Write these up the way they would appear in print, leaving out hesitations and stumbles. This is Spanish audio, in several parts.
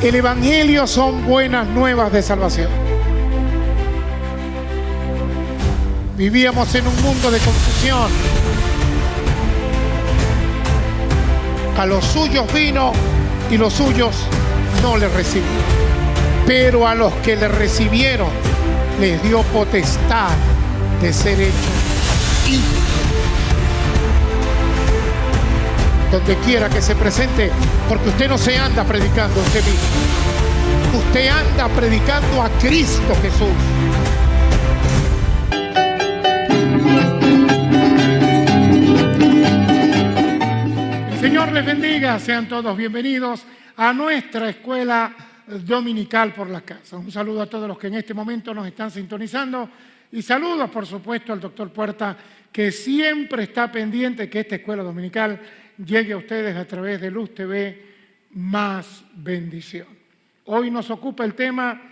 El Evangelio son buenas nuevas de salvación. Vivíamos en un mundo de confusión. A los suyos vino y los suyos no le recibieron. Pero a los que le recibieron les dio potestad de ser hechos hijos. Donde quiera que se presente, porque usted no se anda predicando a usted mismo. Usted anda predicando a Cristo Jesús. El Señor les bendiga, sean todos bienvenidos a nuestra escuela dominical por la casa. Un saludo a todos los que en este momento nos están sintonizando y saludos, por supuesto, al doctor Puerta, que siempre está pendiente que esta escuela dominical llegue a ustedes a través de Luz TV, más bendición. Hoy nos ocupa el tema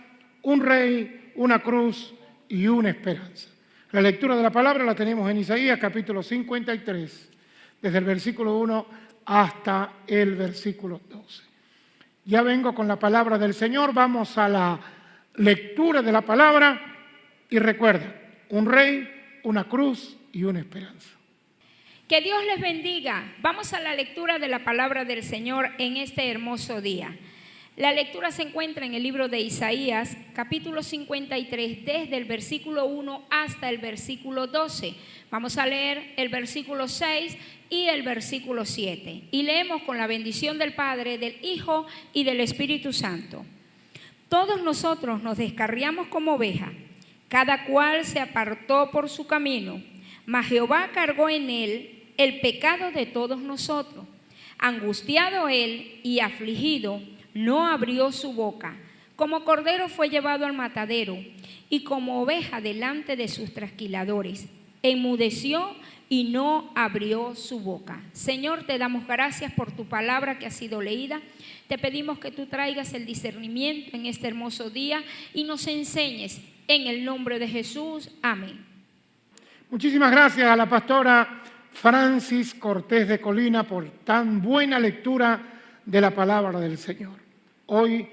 un rey, una cruz y una esperanza. La lectura de la palabra la tenemos en Isaías capítulo 53, desde el versículo 1 hasta el versículo 12. Ya vengo con la palabra del Señor, vamos a la lectura de la palabra y recuerda, un rey, una cruz y una esperanza. Que Dios les bendiga. Vamos a la lectura de la palabra del Señor en este hermoso día. La lectura se encuentra en el libro de Isaías, capítulo 53, desde el versículo 1 hasta el versículo 12. Vamos a leer el versículo 6 y el versículo 7. Y leemos con la bendición del Padre, del Hijo y del Espíritu Santo. Todos nosotros nos descarriamos como oveja, cada cual se apartó por su camino, mas Jehová cargó en él el pecado de todos nosotros. Angustiado él y afligido, no abrió su boca. Como cordero fue llevado al matadero, y como oveja delante de sus trasquiladores. Enmudeció y no abrió su boca. Señor, te damos gracias por tu palabra que ha sido leída. Te pedimos que tú traigas el discernimiento en este hermoso día y nos enseñes en el nombre de Jesús. Amén. Muchísimas gracias a la pastora Francis Cortés de Colina por tan buena lectura de la palabra del Señor. Hoy,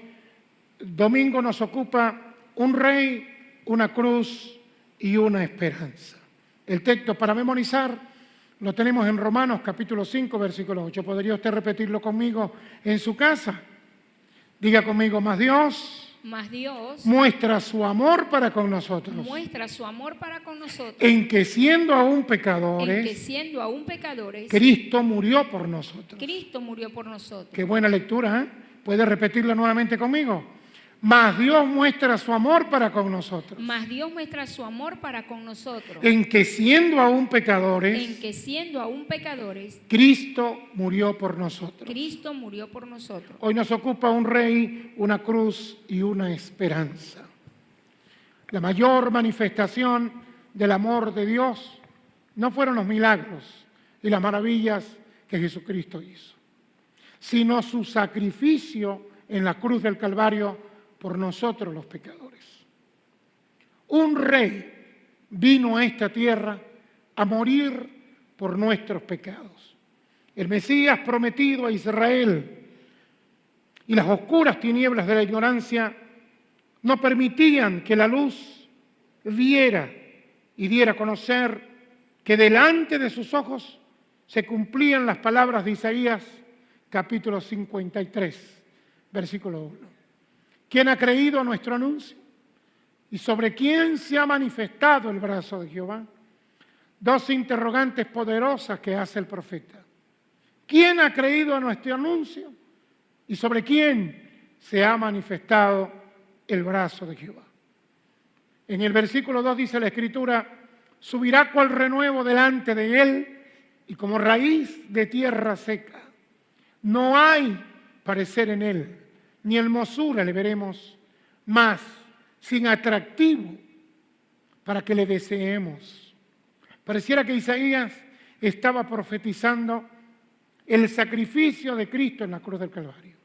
domingo, nos ocupa un rey, una cruz y una esperanza. El texto para memorizar lo tenemos en Romanos capítulo 5, versículo 8. ¿Podría usted repetirlo conmigo en su casa? Diga conmigo, más Dios muestra su amor para con nosotros. Muestra su amor para con nosotros. En que siendo aún pecadores, Cristo murió por nosotros. Cristo murió por nosotros. Qué buena lectura, ¿eh? ¿Puede repetirlo nuevamente conmigo? Mas Dios muestra su amor para con nosotros. Mas Dios muestra su amor para con nosotros. En que siendo aún pecadores, Cristo murió por nosotros. Cristo murió por nosotros. Hoy nos ocupa un rey, una cruz y una esperanza. La mayor manifestación del amor de Dios no fueron los milagros y las maravillas que Jesucristo hizo, sino su sacrificio en la cruz del Calvario por nosotros los pecadores. Un rey vino a esta tierra a morir por nuestros pecados. El Mesías prometido a Israel y las oscuras tinieblas de la ignorancia no permitían que la luz viera y diera a conocer que delante de sus ojos se cumplían las palabras de Isaías capítulo 53, versículo 1. ¿Quién ha creído a nuestro anuncio? ¿Y sobre quién se ha manifestado el brazo de Jehová? Dos interrogantes poderosas que hace el profeta. ¿Quién ha creído a nuestro anuncio? ¿Y sobre quién se ha manifestado el brazo de Jehová? En el versículo 2 dice la Escritura, subirá cual renuevo delante de él y como raíz de tierra seca. No hay parecer en él, ni hermosura le veremos más, sin atractivo para que le deseemos. Pareciera que Isaías estaba profetizando el sacrificio de Cristo en la cruz del Calvario.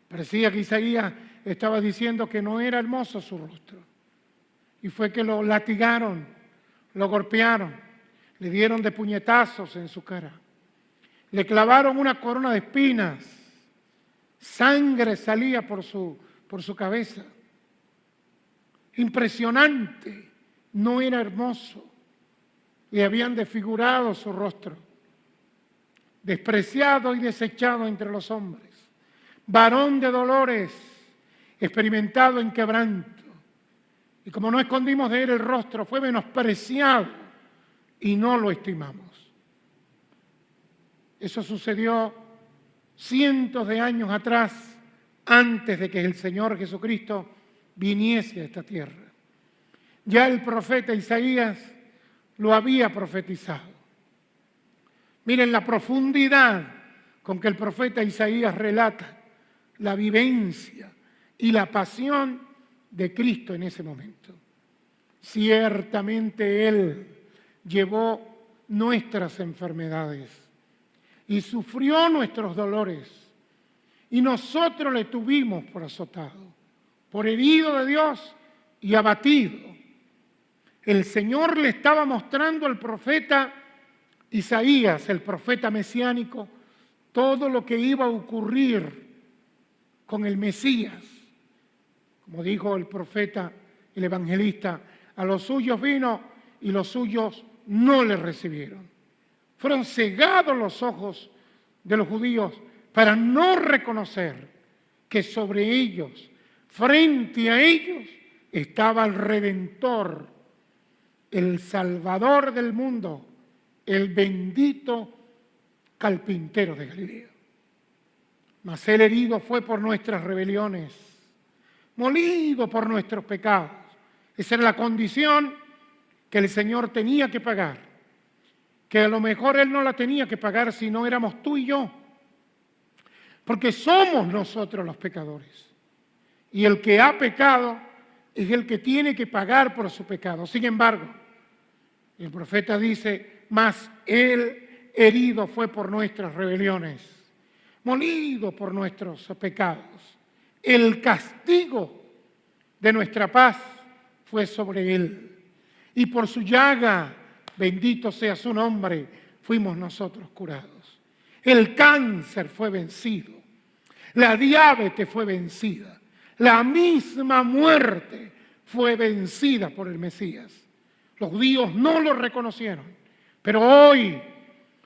Parecía que Isaías estaba diciendo que no era hermoso su rostro. Y fue que lo latigaron, lo golpearon, le dieron de puñetazos en su cara. Le clavaron una corona de espinas, Sangre salía por su cabeza. Impresionante, no era hermoso. Le habían desfigurado su rostro. Despreciado y desechado entre los hombres. Varón de dolores, experimentado en quebranto. Y como no escondimos de él el rostro, fue menospreciado y no lo estimamos. Eso sucedió cientos de años atrás, antes de que el Señor Jesucristo viniese a esta tierra. Ya el profeta Isaías lo había profetizado. Miren la profundidad con que el profeta Isaías relata la vivencia y la pasión de Cristo en ese momento. Ciertamente Él llevó nuestras enfermedades y sufrió nuestros dolores, y nosotros le tuvimos por azotado, por herido de Dios y abatido. El Señor le estaba mostrando al profeta Isaías, el profeta mesiánico, todo lo que iba a ocurrir con el Mesías. Como dijo el profeta, el evangelista, a los suyos vino y los suyos no le recibieron. Fueron cegados los ojos de los judíos para no reconocer que sobre ellos, frente a ellos, estaba el Redentor, el Salvador del mundo, el bendito carpintero de Galilea. Mas el herido fue por nuestras rebeliones, molido por nuestros pecados. Esa era la condición que el Señor tenía que pagar, que a lo mejor Él no la tenía que pagar si no éramos tú y yo, porque somos nosotros los pecadores. Y el que ha pecado es el que tiene que pagar por su pecado. Sin embargo, el profeta dice, mas Él herido fue por nuestras rebeliones, molido por nuestros pecados. El castigo de nuestra paz fue sobre Él. Y por su llaga, bendito sea su nombre, fuimos nosotros curados. El cáncer fue vencido. La diabetes fue vencida. La misma muerte fue vencida por el Mesías. Los judíos no lo reconocieron. Pero hoy,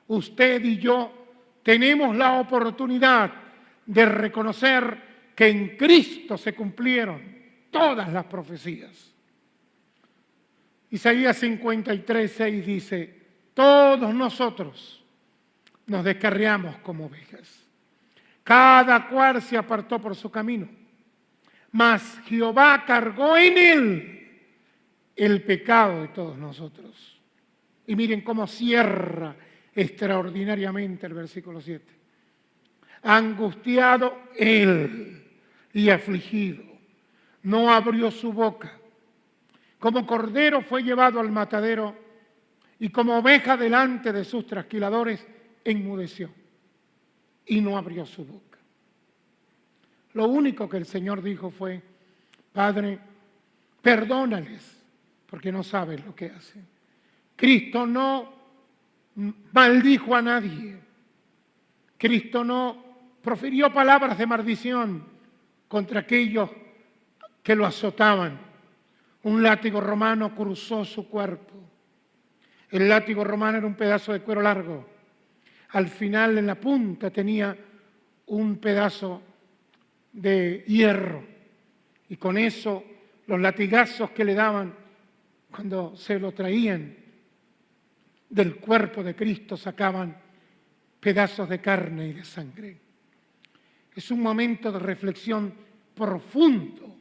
usted y yo tenemos la oportunidad de reconocer que en Cristo se cumplieron todas las profecías. Isaías 53:6 dice, todos nosotros nos descarriamos como ovejas. Cada cual se apartó por su camino, mas Jehová cargó en él el pecado de todos nosotros. Y miren cómo cierra extraordinariamente el versículo 7. Angustiado él y afligido, no abrió su boca. Como cordero fue llevado al matadero y como oveja delante de sus trasquiladores enmudeció y no abrió su boca. Lo único que el Señor dijo fue, Padre, perdónales porque no saben lo que hacen. Cristo no maldijo a nadie. Cristo no profirió palabras de maldición contra aquellos que lo azotaban. Un látigo romano cruzó su cuerpo. El látigo romano era un pedazo de cuero largo. Al final, en la punta, tenía un pedazo de hierro. Y con eso, los latigazos que le daban cuando se lo traían del cuerpo de Cristo, sacaban pedazos de carne y de sangre. Es un momento de reflexión profundo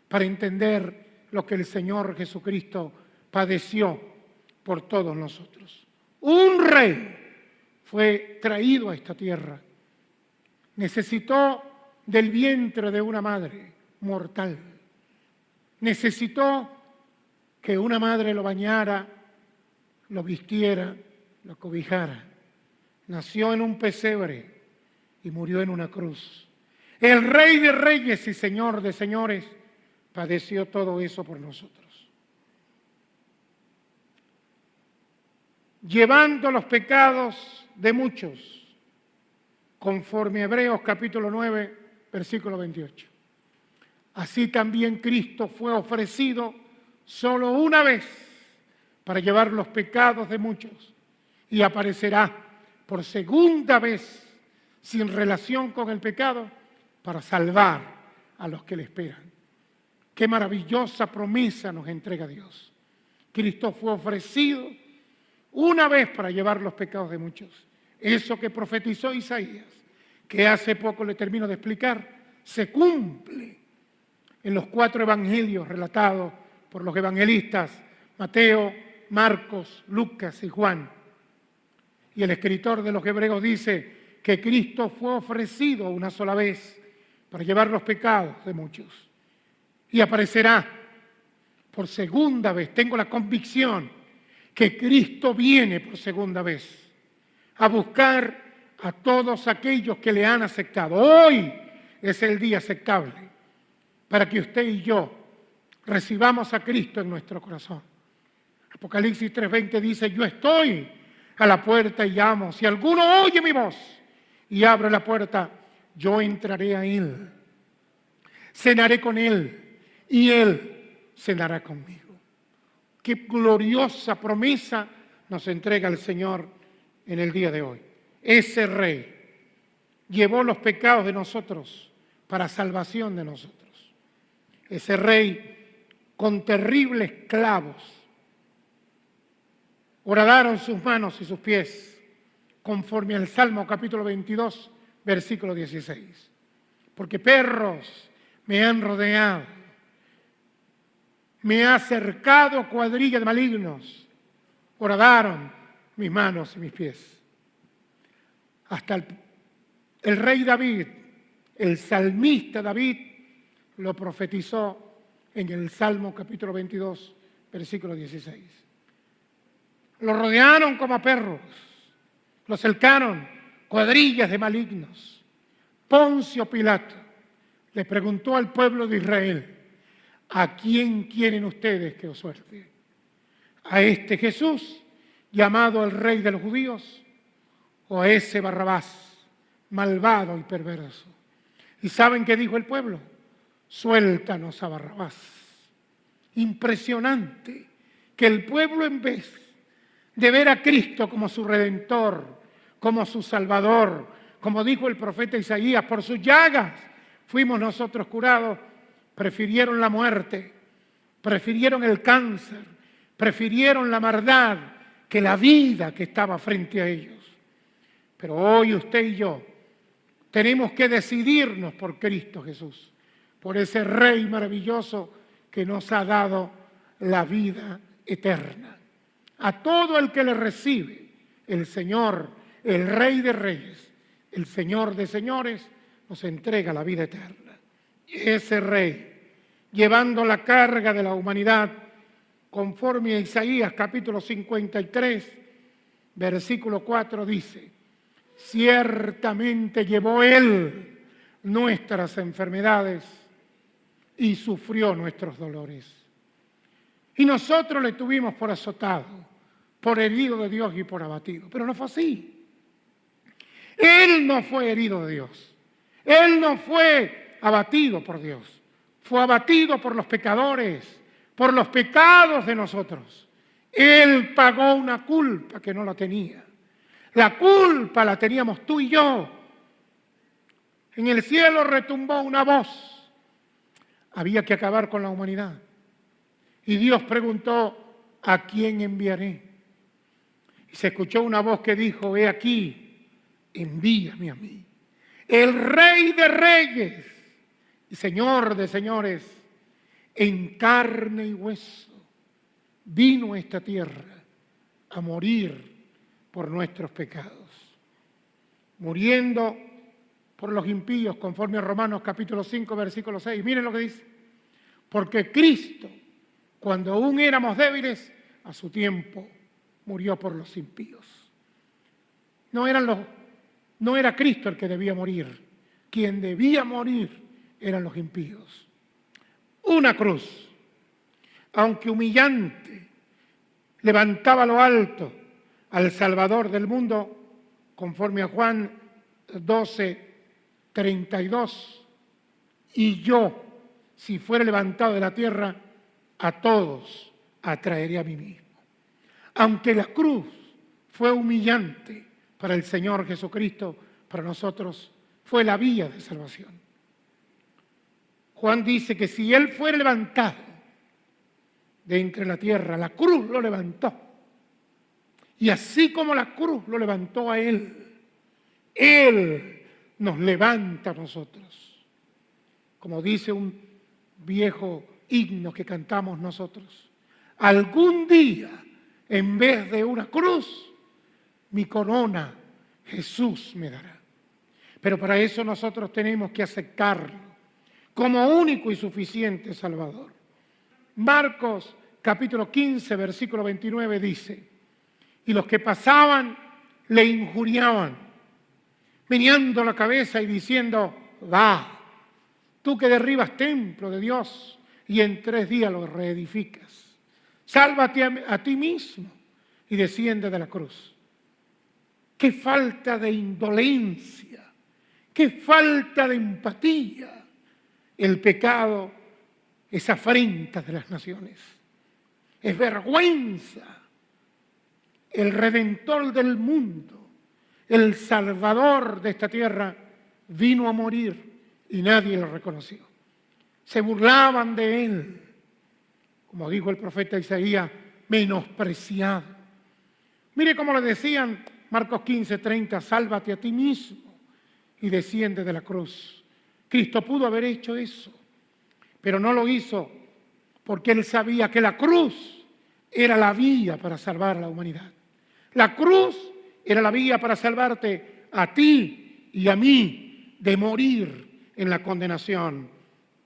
para entender lo que el Señor Jesucristo padeció por todos nosotros. Un rey fue traído a esta tierra. Necesitó del vientre de una madre mortal. Necesitó que una madre lo bañara, lo vistiera, lo cobijara. Nació en un pesebre y murió en una cruz. El Rey de Reyes y Señor de Señores padeció todo eso por nosotros. Llevando los pecados de muchos, conforme a Hebreos capítulo 9, versículo 28. Así también Cristo fue ofrecido solo una vez para llevar los pecados de muchos y aparecerá por segunda vez sin relación con el pecado para salvar a los que le esperan. Qué maravillosa promesa nos entrega Dios. Cristo fue ofrecido una vez para llevar los pecados de muchos. Eso que profetizó Isaías, que hace poco le termino de explicar, se cumple en los 4 evangelios relatados por los evangelistas Mateo, Marcos, Lucas y Juan. Y el escritor de los Hebreos dice que Cristo fue ofrecido una sola vez para llevar los pecados de muchos. Y aparecerá por segunda vez. Tengo la convicción que Cristo viene por segunda vez a buscar a todos aquellos que le han aceptado. Hoy es el día aceptable para que usted y yo recibamos a Cristo en nuestro corazón. Apocalipsis 3:20 dice: yo estoy a la puerta y llamo. Si alguno oye mi voz y abre la puerta, yo entraré a él, cenaré con él y él cenará conmigo. Qué gloriosa promesa nos entrega el Señor en el día de hoy. Ese Rey llevó los pecados de nosotros para salvación de nosotros. Ese Rey con terribles clavos horadaron sus manos y sus pies, conforme al Salmo capítulo 22, versículo 16. Porque perros me han rodeado, me ha cercado cuadrilla de malignos, horadaron mis manos y mis pies. Hasta el rey David, el salmista David, lo profetizó en el Salmo capítulo 22, versículo 16. Lo rodearon como a perros, lo cercaron cuadrillas de malignos. Poncio Pilato le preguntó al pueblo de Israel: ¿a quién quieren ustedes que os suelte? ¿A este Jesús, llamado el Rey de los Judíos, o a ese Barrabás, malvado y perverso? ¿Y saben qué dijo el pueblo? Suéltanos a Barrabás. Impresionante que el pueblo, en vez de ver a Cristo como su Redentor, como su Salvador, como dijo el profeta Isaías, por sus llagas fuimos nosotros curados, prefirieron la muerte, prefirieron el cáncer, prefirieron la maldad que la vida que estaba frente a ellos. Pero hoy usted y yo tenemos que decidirnos por Cristo Jesús, por ese Rey maravilloso que nos ha dado la vida eterna. A todo el que le recibe, el Señor, el Rey de Reyes, el Señor de Señores, nos entrega la vida eterna. Ese Rey, llevando la carga de la humanidad, conforme a Isaías capítulo 53, versículo 4, dice: ciertamente llevó Él nuestras enfermedades y sufrió nuestros dolores. Y nosotros le tuvimos por azotado, por herido de Dios y por abatido. Pero no fue así. Él no fue herido de Dios. Él no fue abatido por Dios. Fue abatido por los pecadores, por los pecados de nosotros. Él pagó una culpa que no la tenía. La culpa la teníamos tú y yo. En el cielo retumbó una voz. Había que acabar con la humanidad. Y Dios preguntó: ¿a quién enviaré? Y se escuchó una voz que dijo: he aquí, envíame a mí. El Rey de Reyes y Señor de Señores, en carne y hueso, vino a esta tierra a morir por nuestros pecados. Muriendo por los impíos, conforme a Romanos capítulo 5, versículo 6. Miren lo que dice: porque Cristo, cuando aún éramos débiles, a su tiempo murió por los impíos. No era Cristo el que debía morir. Quien debía morir eran los impíos. Una cruz, aunque humillante, levantaba a lo alto al Salvador del mundo, conforme a Juan 12, 32 y yo, si fuera levantado de la tierra, a todos atraeré a mí mismo. Aunque la cruz fue humillante para el Señor Jesucristo, para nosotros fue la vía de salvación. Juan dice que si Él fuera levantado de entre la tierra, la cruz lo levantó. Y así como la cruz lo levantó a Él, Él nos levanta a nosotros. Como dice un viejo himno que cantamos nosotros, algún día, en vez de una cruz, mi corona Jesús me dará. Pero para eso nosotros tenemos que aceptarlo como único y suficiente Salvador. Marcos capítulo 15, versículo 29 dice, y los que pasaban le injuriaban, meneando la cabeza y diciendo, va, tú que derribas templo de Dios y en 3 días lo reedificas. Sálvate a ti mismo y desciende de la cruz. Qué falta de indolencia, qué falta de empatía. El pecado es afrenta de las naciones, es vergüenza. El Redentor del mundo, el Salvador de esta tierra, vino a morir y nadie lo reconoció. Se burlaban de Él, como dijo el profeta Isaías, menospreciado. Mire cómo le decían, Marcos 15, 30, sálvate a ti mismo y desciende de la cruz. Cristo pudo haber hecho eso, pero no lo hizo porque Él sabía que la cruz era la vía para salvar a la humanidad. La cruz era la vía para salvarte a ti y a mí de morir en la condenación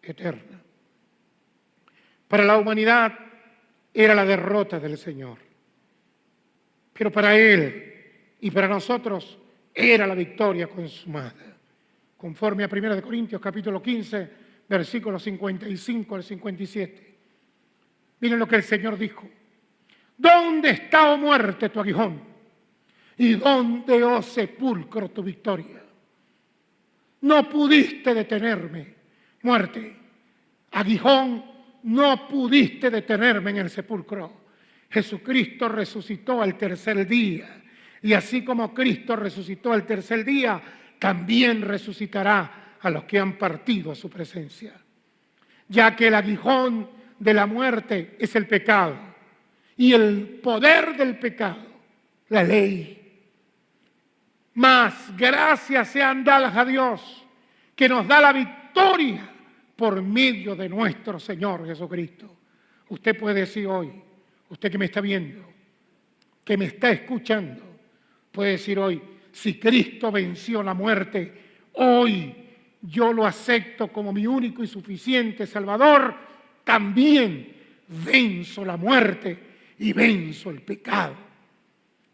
eterna. Para la humanidad era la derrota del Señor, pero para Él y para nosotros era la victoria consumada. Conforme a 1 Corintios capítulo 15, versículos 55 al 57. Miren lo que el Señor dijo. ¿Dónde está, oh muerte, tu aguijón? ¿Y dónde, oh sepulcro, tu victoria? No pudiste detenerme, muerte. Aguijón, no pudiste detenerme en el sepulcro. Jesucristo resucitó al 3er día. Y así como Cristo resucitó al 3er día, también resucitará a los que han partido a su presencia. Ya que el aguijón de la muerte es el pecado y el poder del pecado, la ley. Mas gracias sean dadas a Dios que nos da la victoria por medio de nuestro Señor Jesucristo. Usted puede decir hoy, usted que me está viendo, que me está escuchando, puede decir hoy, si Cristo venció la muerte, hoy yo lo acepto como mi único y suficiente Salvador, también venzo la muerte y venzo el pecado.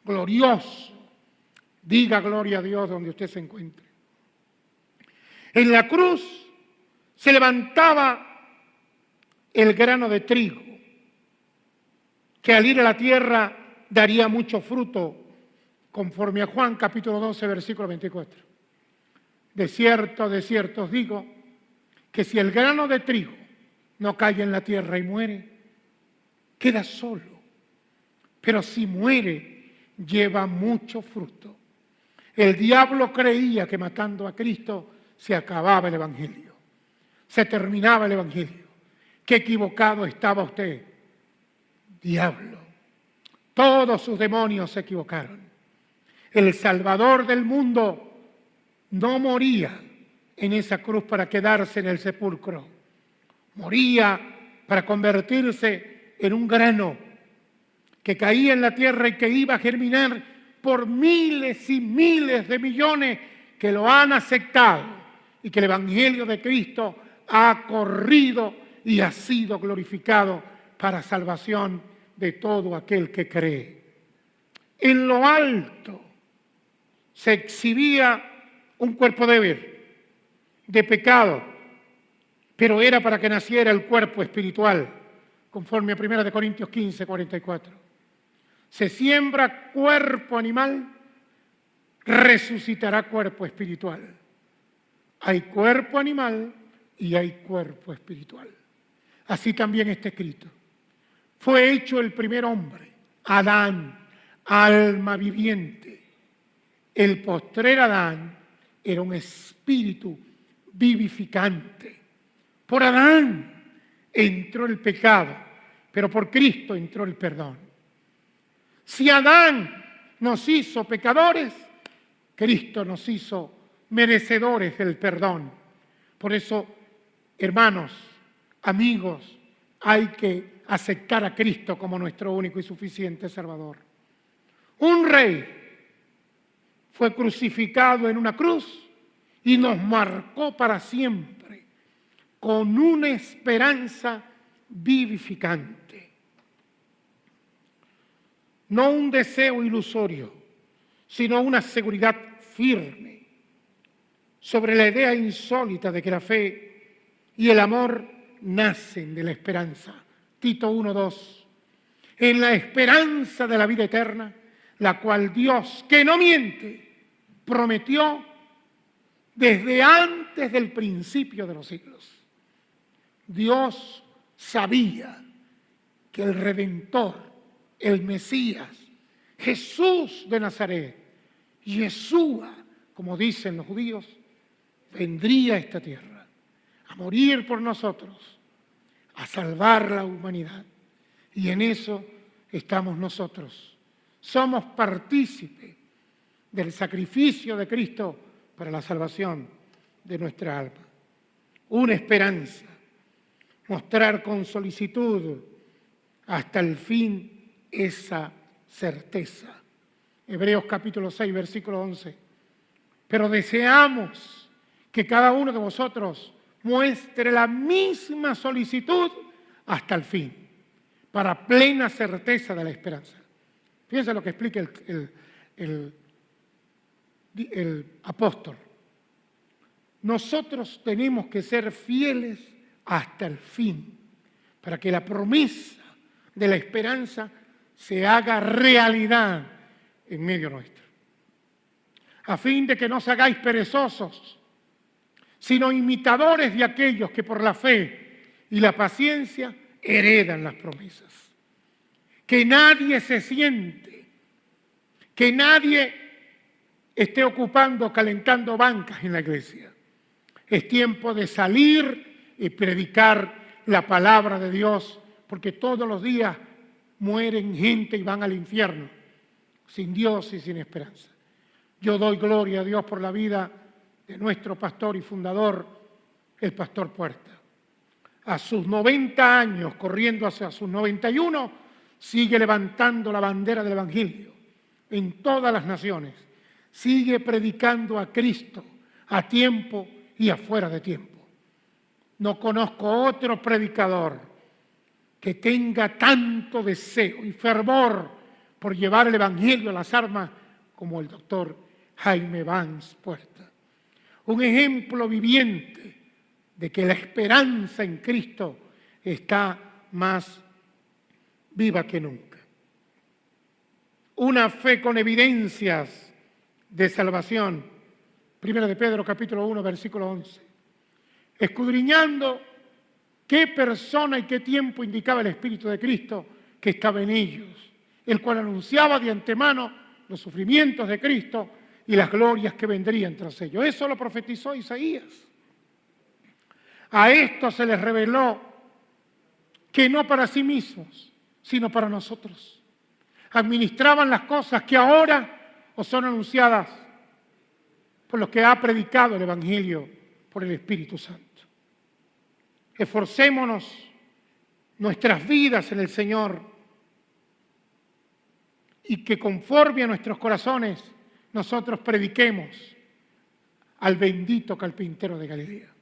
Glorioso. Diga gloria a Dios donde usted se encuentre. En la cruz se levantaba el grano de trigo, que al ir a la tierra daría mucho fruto, conforme a Juan capítulo 12, versículo 24. De cierto os digo, que si el grano de trigo no cae en la tierra y muere, queda solo. Pero si muere, lleva mucho fruto. El diablo creía que matando a Cristo se acababa el Evangelio, se terminaba el Evangelio. Qué equivocado estaba usted, diablo. Todos sus demonios se equivocaron. El Salvador del mundo no moría en esa cruz para quedarse en el sepulcro. Moría para convertirse en un grano que caía en la tierra y que iba a germinar por miles y miles de millones que lo han aceptado y que el Evangelio de Cristo ha corrido y ha sido glorificado para salvación de todo aquel que cree. En lo alto se exhibía un cuerpo débil, de pecado, pero era para que naciera el cuerpo espiritual, conforme a 1 Corintios 15, 44. Se siembra cuerpo animal, resucitará cuerpo espiritual. Hay cuerpo animal, y hay cuerpo espiritual. Así también está escrito. Fue hecho el primer hombre, Adán, alma viviente. El postrer Adán era un espíritu vivificante. Por Adán entró el pecado, pero por Cristo entró el perdón. Si Adán nos hizo pecadores, Cristo nos hizo merecedores del perdón. Por eso, hermanos, amigos, hay que aceptar a Cristo como nuestro único y suficiente Salvador. Un rey fue crucificado en una cruz y nos marcó para siempre con una esperanza vivificante. No un deseo ilusorio, sino una seguridad firme sobre la idea insólita de que la fe y el amor nacen de la esperanza. Tito 1:2. En la esperanza de la vida eterna, la cual Dios, que no miente, prometió desde antes del principio de los siglos. Dios sabía que el Redentor, el Mesías, Jesús de Nazaret, Yeshua, como dicen los judíos, vendría a esta tierra a morir por nosotros, a salvar la humanidad. Y en eso estamos nosotros. Somos partícipes del sacrificio de Cristo para la salvación de nuestra alma. Una esperanza, mostrar con solicitud hasta el fin esa certeza. Hebreos capítulo 6, versículo 11. Pero deseamos que cada uno de vosotros muestre la misma solicitud hasta el fin, para plena certeza de la esperanza. Fíjense lo que explica el apóstol. Nosotros tenemos que ser fieles hasta el fin, para que la promesa de la esperanza se haga realidad en medio nuestro. A fin de que no os hagáis perezosos, sino imitadores de aquellos que por la fe y la paciencia heredan las promesas. Que nadie se siente, que nadie esté ocupando, calentando bancas en la iglesia. Es tiempo de salir y predicar la palabra de Dios, porque todos los días mueren gente y van al infierno, sin Dios y sin esperanza. Yo doy gloria a Dios por la vida de nuestro pastor y fundador, el pastor Puerta. A sus 90 años, corriendo hacia sus 91, sigue levantando la bandera del Evangelio en todas las naciones. Sigue predicando a Cristo a tiempo y afuera de tiempo. No conozco otro predicador que tenga tanto deseo y fervor por llevar el Evangelio a las almas como el doctor Jaime Vance Puerta. Un ejemplo viviente de que la esperanza en Cristo está más viva que nunca. Una fe con evidencias de salvación. Primera de Pedro, capítulo 1, versículo 11. Escudriñando qué persona y qué tiempo indicaba el Espíritu de Cristo que estaba en ellos, el cual anunciaba de antemano los sufrimientos de Cristo y las glorias que vendrían tras ellos. Eso lo profetizó Isaías. A esto se les reveló que no para sí mismos, sino para nosotros. Administraban las cosas que ahora os son anunciadas por los que ha predicado el Evangelio por el Espíritu Santo. Esforcémonos nuestras vidas en el Señor y que conforme a nuestros corazones nosotros prediquemos al bendito carpintero de Galilea.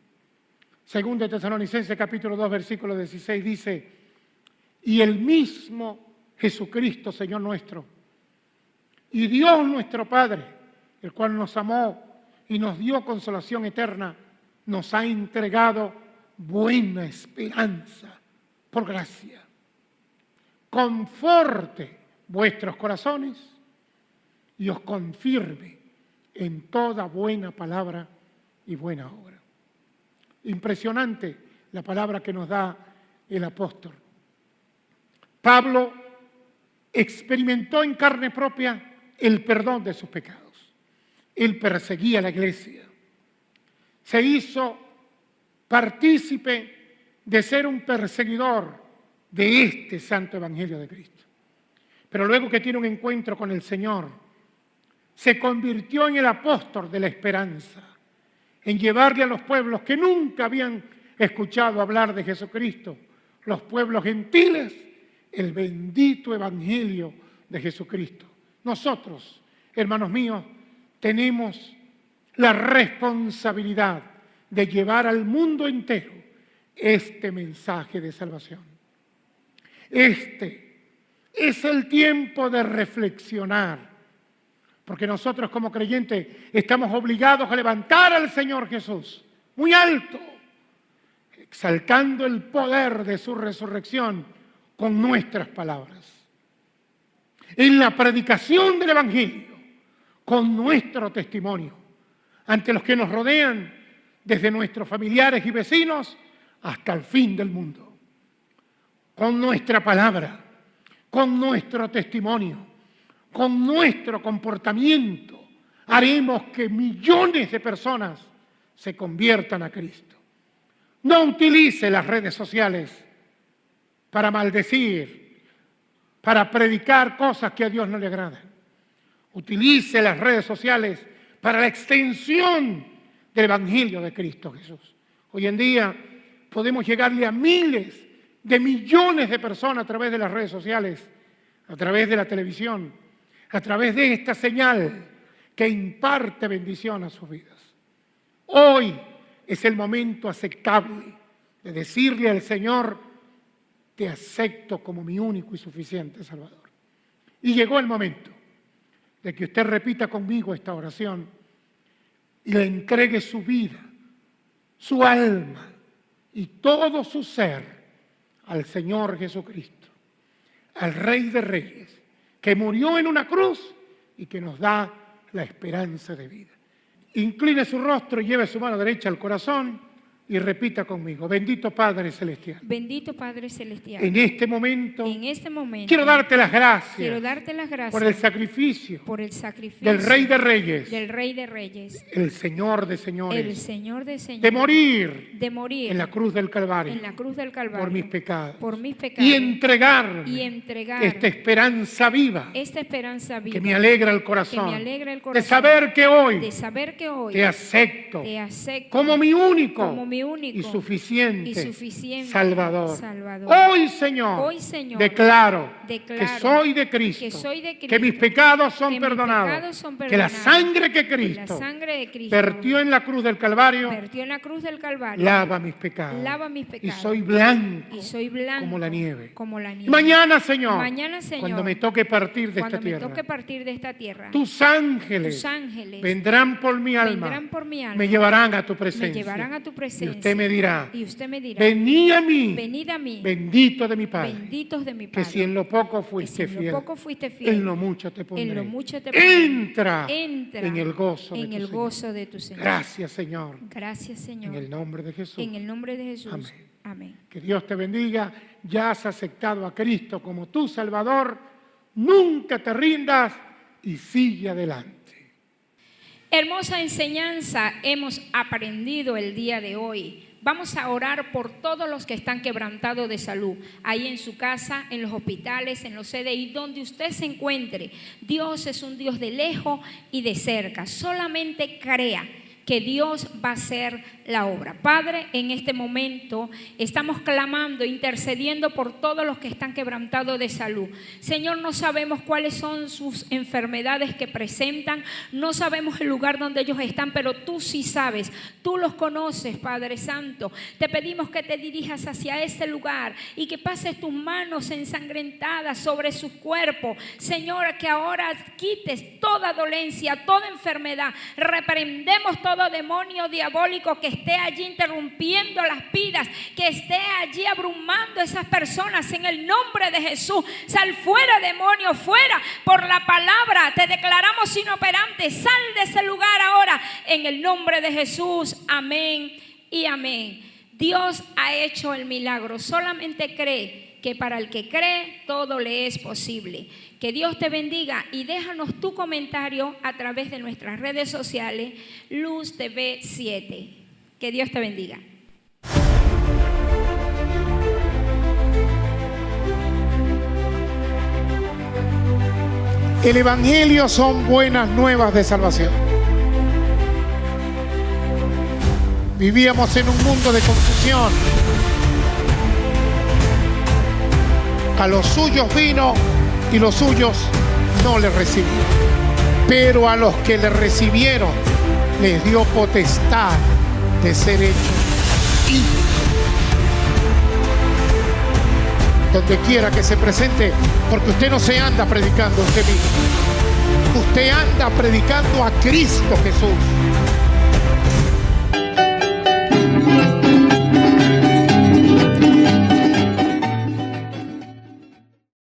Según Tesalonicenses capítulo 2, versículo 16 dice: y el mismo Jesucristo, Señor nuestro, y Dios nuestro Padre, el cual nos amó y nos dio consolación eterna, nos ha entregado buena esperanza por gracia. Conforte vuestros corazones y os confirme en toda buena palabra y buena obra. Impresionante la palabra que nos da el apóstol. Pablo experimentó en carne propia el perdón de sus pecados. Él perseguía a la iglesia. Se hizo partícipe de ser un perseguidor de este santo evangelio de Cristo. Pero luego que tiene un encuentro con el Señor, se convirtió en el apóstol de la esperanza, en llevarle a los pueblos que nunca habían escuchado hablar de Jesucristo, los pueblos gentiles, el bendito evangelio de Jesucristo. Nosotros, hermanos míos, tenemos la responsabilidad de llevar al mundo entero este mensaje de salvación. Este es el tiempo de reflexionar, porque nosotros como creyentes estamos obligados a levantar al Señor Jesús muy alto, exaltando el poder de su resurrección con nuestras palabras. En la predicación del Evangelio, con nuestro testimonio, ante los que nos rodean, desde nuestros familiares y vecinos hasta el fin del mundo. Con nuestra palabra, con nuestro testimonio, con nuestro comportamiento, haremos que millones de personas se conviertan a Cristo. No utilice las redes sociales para maldecir, para predicar cosas que a Dios no le agradan. Utilice las redes sociales para la extensión del Evangelio de Cristo Jesús. Hoy en día podemos llegarle a miles de millones de personas a través de las redes sociales, a través de la televisión, a través de esta señal que imparte bendición a sus vidas. Hoy es el momento aceptable de decirle al Señor: te acepto como mi único y suficiente Salvador. Y llegó el momento de que usted repita conmigo esta oración y le entregue su vida, su alma y todo su ser al Señor Jesucristo, al Rey de Reyes, que murió en una cruz y que nos da la esperanza de vida. Incline su rostro y lleve su mano derecha al corazón y repita conmigo: bendito Padre Celestial. Bendito Padre Celestial. En este momento quiero darte las gracias. Quiero darte las gracias por el sacrificio del Rey de Reyes, el Señor de Señores, el Señor de Señores, de morir en la cruz del Calvario, por mis pecados, y entregar esta esperanza viva, que me alegra el corazón, de saber que hoy te acepto como mi único y suficiente Salvador. Hoy, Señor, declaro que soy de Cristo, que mis pecados son perdonados, que la sangre que Cristo vertió en la cruz del Calvario lava mis pecados, y soy blanco como la nieve. Y mañana, Señor, cuando me toque partir de esta tierra, tus ángeles vendrán por mi alma, me llevarán a tu presencia. Y usted me dirá: venid a mí, bendito de mi Padre, que si en lo poco fuiste fiel, en lo mucho te pondré. Entra en el gozo de tu Señor. Gracias, Señor. En el nombre de Jesús. Amén. Que Dios te bendiga. Ya has aceptado a Cristo como tu Salvador. Nunca te rindas y sigue adelante. Hermosa enseñanza hemos aprendido el día de hoy. Vamos a orar por todos los que están quebrantados de salud, ahí en su casa, en los hospitales, en los CDI, donde usted se encuentre. Dios es un Dios de lejos y de cerca. Solamente crea que Dios va a hacer la obra. Padre, en este momento estamos clamando, intercediendo por todos los que están quebrantados de salud. Señor, no sabemos cuáles son sus enfermedades que presentan, no sabemos el lugar donde ellos están, pero tú sí sabes, tú los conoces, Padre Santo. Te pedimos que te dirijas hacia ese lugar y que pases tus manos ensangrentadas sobre sus cuerpos. Señor, que ahora quites toda dolencia, toda enfermedad. Reprendemos todo demonio diabólico que esté allí interrumpiendo las vidas, que esté allí abrumando a esas personas. En el nombre de Jesús, sal fuera, demonio, fuera. Por la palabra te declaramos inoperante. Sal de ese lugar ahora en el nombre de Jesús. Amén. y amén. Dios ha hecho el milagro. Solamente cree que para el que cree todo le es posible. Que Dios te bendiga y déjanos tu comentario a través de nuestras redes sociales, Luz TV 7. Que Dios te bendiga. El Evangelio son buenas nuevas de salvación. Vivíamos en un mundo de confusión. A los suyos vino y los suyos no le recibieron. Pero a los que le recibieron les dio potestad de ser hechos hijos. Donde quiera que se presente, porque usted no se anda predicando a usted mismo. Usted anda predicando a Cristo Jesús.